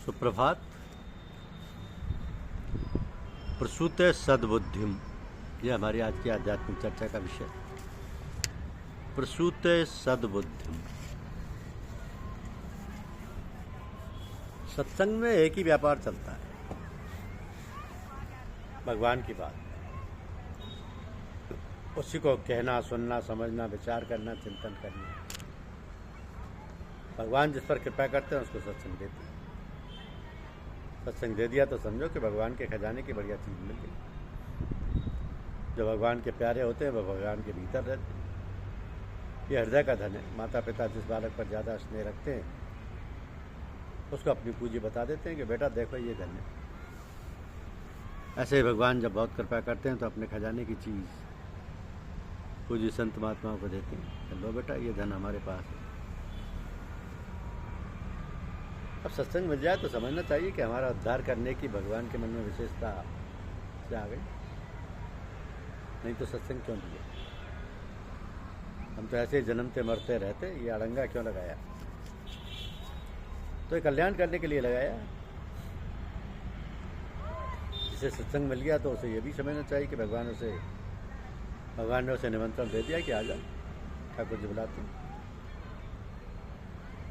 सुप्रभात। प्रसूते सद्बुद्धिम, यह हमारी आज की आध्यात्मिक चर्चा का विषय। प्रसूते सद्बुद्धिम। सत्संग में एक ही व्यापार चलता है, भगवान की बात, उसी को कहना, सुनना, समझना, विचार करना, चिंतन करना। भगवान जिस पर कृपा करते हैं उसको सत्संग देते हैं। सत्संग दे दिया तो समझो कि भगवान के खजाने की बढ़िया चीज़ मिल गई। जो भगवान के प्यारे होते हैं वह भगवान के भीतर रहते हैं। ये हृदय का धन है। माता पिता जिस बालक पर ज़्यादा स्नेह रखते हैं उसको अपनी पूंजी बता देते हैं कि बेटा देखो ये धन है। ऐसे ही भगवान जब बहुत कृपा करते हैं तो अपने खजाने की चीज़ पूज्य संत महात्माओं को देते हैं। लो बेटा ये धन हमारे पास है। अब सत्संग मिल जाए तो समझना चाहिए कि हमारा उद्धार करने की भगवान के मन में विशेषता से आ गई। नहीं तो सत्संग क्यों दिए? हम तो ऐसे ही जन्मते मरते रहते। ये अड़ंगा क्यों लगाया? तो ये कल्याण करने के लिए लगाया। जिसे सत्संग मिल गया तो उसे ये भी समझना चाहिए कि भगवान ने उसे निमंत्रण दे दिया कि आ जा, ठाकुर जी बुलाते हैं।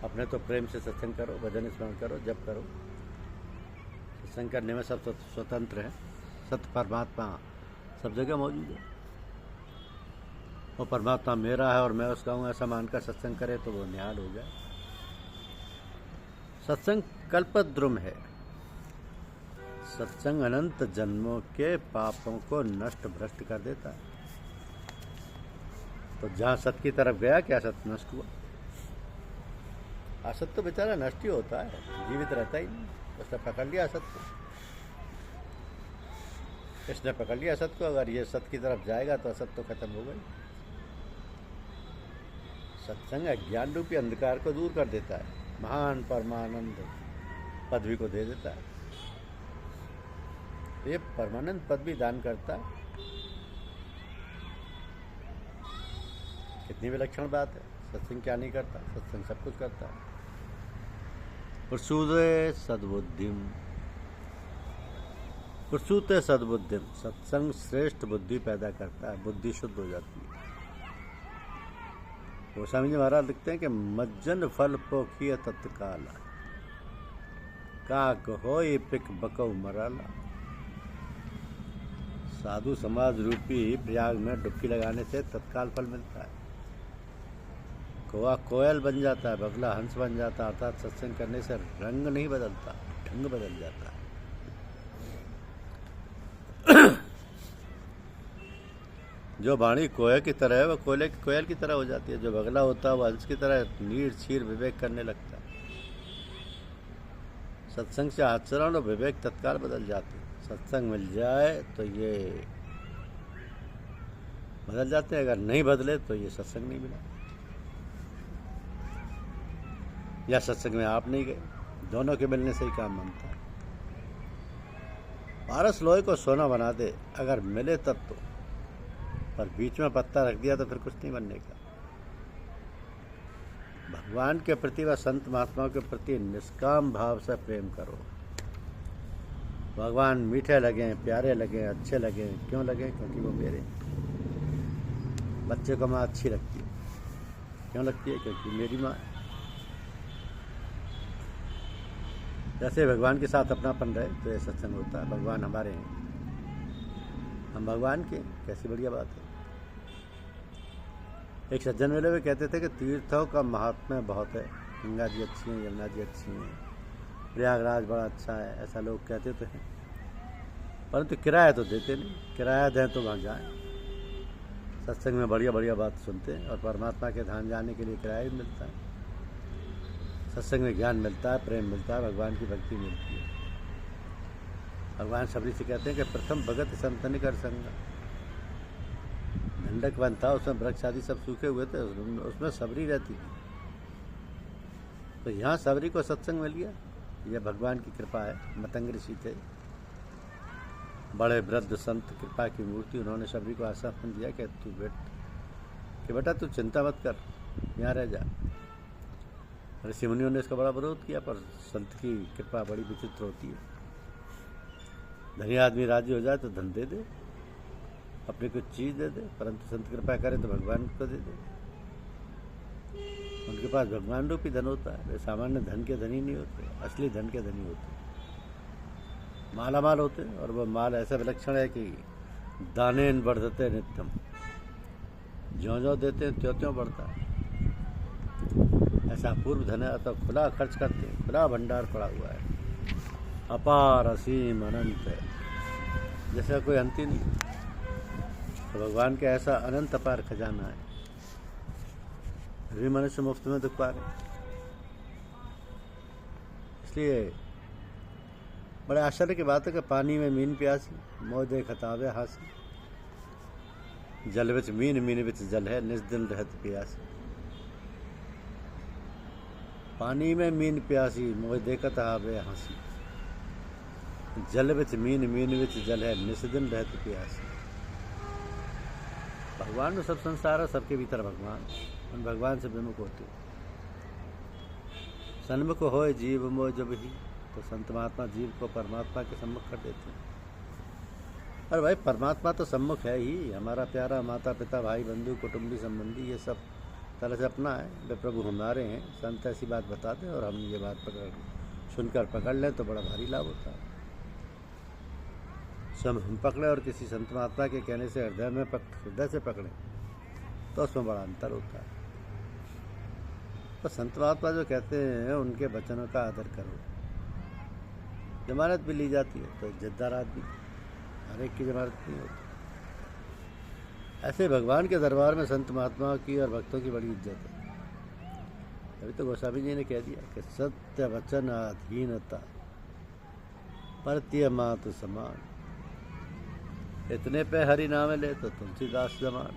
अपने तो प्रेम से सत्संग करो, भजन स्मरण करो, जप करो। सत्संग करने में सब स्वतंत्र है। सत्य परमात्मा सब जगह मौजूद है। वो परमात्मा मेरा है और मैं उसका हूँ ऐसा मानकर सत्संग करे तो वो निहाल हो जाए। सत्संग कल्पद्रुम है। सत्संग अनंत जन्मों के पापों को नष्ट भ्रष्ट कर देता है। तो जहाँ सत्य की तरफ गया क्या सत्य नष्ट हुआ? असत्य तो बेचारा नष्ट ही होता है, जीवित रहता ही नहीं। उसने पकड़ लिया असत्य को। इसने पकड़ लिया असत्य को। अगर ये सत्य की तरफ जाएगा तो असत्य तो खत्म हो गई। सत्संग अज्ञान रूपी अंधकार को दूर कर देता है। महान परमानंद पदवी को दे देता है। ये परमानंद पदवी दान करता है। कितनी विलक्षण बात है। सत्संग क्या नहीं करता? सत्संग सब कुछ करता है। प्रसूते सद्बुद्धिम। प्रसूते सद्बुद्धिम। सत्संग श्रेष्ठ बुद्धि पैदा करता है। बुद्धि शुद्ध हो जाती है। गोस्वामी जी महाराज लिखते हैं कि मज्जन फल पोखिय तत्काला, काक होय पिक बकौ मराला। साधु समाज रूपी प्रयाग में डुबकी लगाने से तत्काल फल मिलता है। कौवा कोयल बन जाता है, बगला हंस बन जाता है। अर्थात सत्संग करने से रंग नहीं बदलता, ढंग बदल जाता है। जो वाणी कोयल की तरह है वह कोयल की तरह हो जाती है। जो बगला होता है वह हंस की तरह नीर छीर विवेक करने लगता है। सत्संग से आचरण और विवेक तत्काल बदल जाते हैं। सत्संग मिल जाए तो ये बदल जाते हैं। अगर नहीं बदले तो ये सत्संग नहीं मिला या सत्संग में आप नहीं गए। दोनों के मिलने से ही काम बनता है। पारस लोहे को सोना बना दे अगर मिले तब तो, पर बीच में पत्ता रख दिया तो फिर कुछ नहीं बनने का। भगवान के प्रति व संत महात्माओं के प्रति निष्काम भाव से प्रेम करो। भगवान मीठे लगे, प्यारे लगे, अच्छे लगे। क्यों लगे? क्योंकि वो मेरे। बच्चे को माँ अच्छी लगती है। क्यों लगती है? क्योंकि मेरी माँ। जैसे भगवान के साथ अपनापन रहे तो ये सत्संग होता है। भगवान हमारे हैं, हम भगवान के। कैसी बढ़िया बात है। एक सज्जन मेले में कहते थे कि तीर्थों का महात्म्य बहुत है। गंगा जी अच्छी हैं, यमुना जी अच्छी हैं, प्रयागराज बड़ा अच्छा है, ऐसा लोग कहते तो हैं। परंतु किराया तो देते नहीं। किराया दें तो वहाँ जाएं। सत्संग में बढ़िया बढ़िया बात सुनते हैं और परमात्मा के धाम जाने के लिए किराया भी मिलता है। सत्संग में ज्ञान मिलता है, प्रेम मिलता है, भगवान की भक्ति मिलती है। भगवान सबरी से कहते हैं कि प्रथम भगत संतन कर संगा। दंडक वन था, उसमें वृक्ष आदि सब सूखे हुए थे, उसमें सबरी रहती थी। तो यहाँ सबरी को सत्संग मिल गया। यह भगवान की कृपा है। मतंग ऋषि थे, बड़े वृद्ध संत, कृपा की मूर्ति। उन्होंने सबरी को आश्वासन दिया कि बेटा तू चिंता मत कर, यहाँ रह जा। ऋषि मुनियों ने इसका बड़ा विरोध किया, पर संत की कृपा बड़ी विचित्र होती है। धनी आदमी राजी हो जाए तो धन दे दे, अपनी कुछ चीज़ दे दे, परंतु संत कृपा करे तो भगवान को दे दे। उनके पास भगवान रूपी धन होता है। वे सामान्य धन के धनी नहीं होते, असली धन के धनी होते, माला माल होते। और वह माल ऐसा विलक्षण है कि दानेन बढ़ते नित्यम, ज्यों ज्यों देते हैं त्यों त्यों बढ़ता है। ऐसा अपूर्व धन है, तो खुला खर्च करते हैं, खुला भंडार पड़ा हुआ है, अपार असीम अनंत है, जैसा कोई अंत ही नहीं। तो भगवान का ऐसा अनंत अपार खजाना है, फिर भी मनुष्य मुफ्त में दुख पा रहे। इसलिए बड़े आश्चर्य की बात है कि पानी में मीन प्यासी, मोदे खतावे हासी, जल विच मीन मीन विच जल है, निज दिन रहत प्यासी। पानी में मीन प्यासी, मोह देखत हावे हंसी, जल विच मीन मीन विच जल है, निज दिन रहत प्यासी। भगवान में सब संसार है, सबके भीतर भगवान, उन भगवान से विमुख होते। सन्मुख होए जीव मोह जब ही, तो संत महात्मा जीव को परमात्मा के सम्मुख कर देते हैं। अरे भाई, परमात्मा तो सम्मुख है ही, हमारा प्यारा माता पिता भाई बंधु कुटुंबी संबंधी ये सब तरह से अपना है। वे प्रभु हमारे हैं। संत ऐसी बात बता दें और हम ये बात सुनकर पकड़ लें तो बड़ा भारी लाभ होता है। सब हम पकड़े और किसी संत महात्मा के कहने से हृदय से पकड़ें तो उसमें बड़ा अंतर होता है। तो संत महात्मा जो कहते हैं उनके वचनों का आदर करो। जमानत भी ली जाती है तो इज्जतदार आदमी, हर एक की जमानत नहीं होती। ऐसे भगवान के दरबार में संत महात्माओं की और भक्तों की बड़ी इज्जत है। अभी तो गोस्वामी जी ने कह दिया कि सत्य वचन अधीनता परतीय मातु समान, इतने पे हरि नाम ले तो तुलसीदास जमान।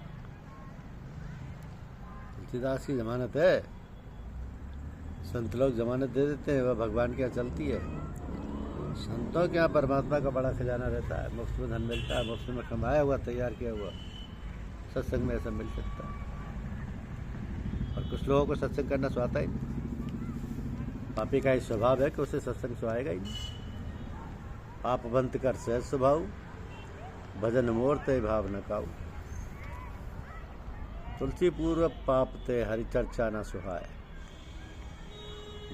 तुलसीदास की जमानत है, संत लोग जमानत दे देते हैं, वह भगवान के यहाँ चलती है। संतों के यहाँ परमात्मा का बड़ा खजाना रहता है, मुफ्त में धन मिलता है, मुफ्त में कमाया हुआ तैयार किया हुआ। सत्संग में ऐसा मिल सकता है। और कुछ लोगों को सत्संग करना सुहाता ही नहीं। पापी का ही स्वभाव है कि उसे सत्संग सुहाएगा ही नहीं। पाप बंत कर सहज स्वभाव, भजन मोर ते भाव न काऊ। तुलसी पूर्व पाप ते हरि चर्चा न सुहाए,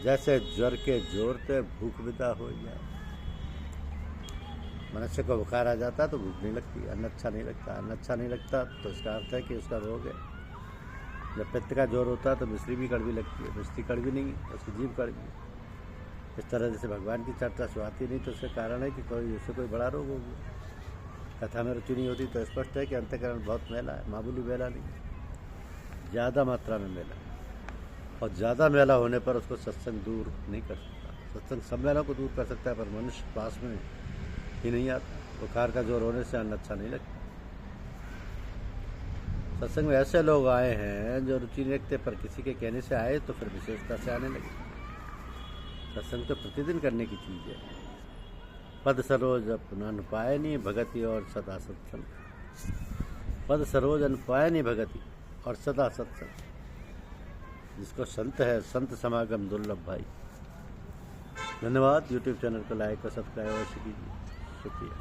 जैसे ज्वर के जोर ते भूख विदा हो जाए। मनुष्य को बुखार आ जाता है तो भूख नहीं लगती, अन्न अच्छा नहीं लगता। अन्न अच्छा नहीं लगता तो इसका अर्थ है कि उसका रोग है। जब पित्त का जोर होता है तो मिश्री भी कड़वी लगती है। मिश्री कड़वी नहीं, उसकी जीभ कड़वी है। इस तरह जैसे भगवान की चर्चा सुहाती नहीं तो उसका कारण है कि उससे कोई बड़ा रोग हो गया। कथा में रुचि नहीं होती तो स्पष्ट है कि अंतःकरण बहुत मैला है, मामूली मैला नहीं, ज़्यादा मात्रा में मैला। और ज़्यादा मैला होने पर उसको सत्संग दूर नहीं कर सकता। सत्संग सब मैलों को दूर कर सकता है, पर मनुष्य पास में ही नहीं आता। बुखार का जोर होने से अन्न अच्छा नहीं लगता। सत्संग में ऐसे लोग आए हैं जो रुचि नहीं रखते, पर किसी के कहने से आए तो फिर विशेषता से आने लगे। सत्संग तो प्रतिदिन करने की चीज़ है। पद सरोज अन पाए नहीं भगति और सदा सत्संग। पद सरोज अन पाए नहीं भगति और सदा सत्संग। जिसको संत है, संत समागम दुर्लभ भाई। धन्यवाद। यूट्यूब चैनल को लाइक और सब्सक्राइब अवश्य कीजिए। शुक्रिया।